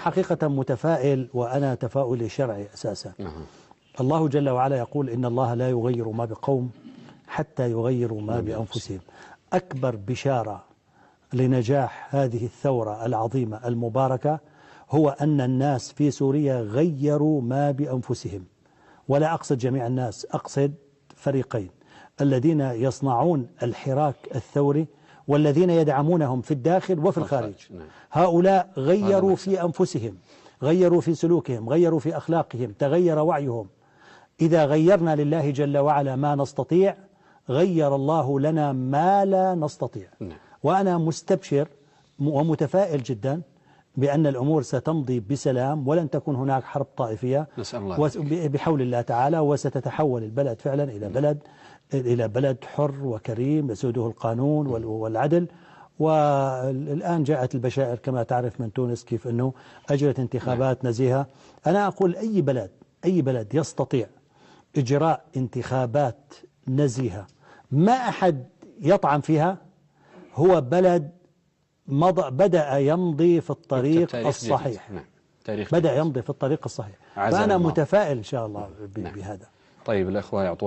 حقيقة متفائل، وأنا تفاؤلي شرعي أساسا. الله جل وعلا يقول إن الله لا يغير ما بقوم حتى يغيروا ما بأنفسهم. أكبر بشارة لنجاح هذه الثورة العظيمة المباركة هو أن الناس في سوريا غيروا ما بأنفسهم، ولا أقصد جميع الناس، أقصد فريقين: الذين يصنعون الحراك الثوري والذين يدعمونهم في الداخل وفي الخارج. هؤلاء غيروا في أنفسهم، غيروا في سلوكهم، غيروا في أخلاقهم، تغير وعيهم. إذا غيرنا لله جل وعلا ما نستطيع، غير الله لنا ما لا نستطيع. وأنا مستبشر ومتفائل جدا بأن الأمور ستمضي بسلام، ولن تكون هناك حرب طائفية بحول الله تعالى، وستتحول البلد فعلا إلى بلد حر وكريم يسوده القانون والعدل. والآن جاءت البشائر كما تعرف من تونس كيف أنه أجرت انتخابات نزيهة. أنا أقول أي بلد يستطيع إجراء انتخابات نزيهة ما أحد يطعن فيها هو بلد بدأ يمضي في الطريق الصحيح. بدأ يمضي في الطريق الصحيح. فأنا متفائل إن شاء الله بهذا. طيب الأخوة يعطون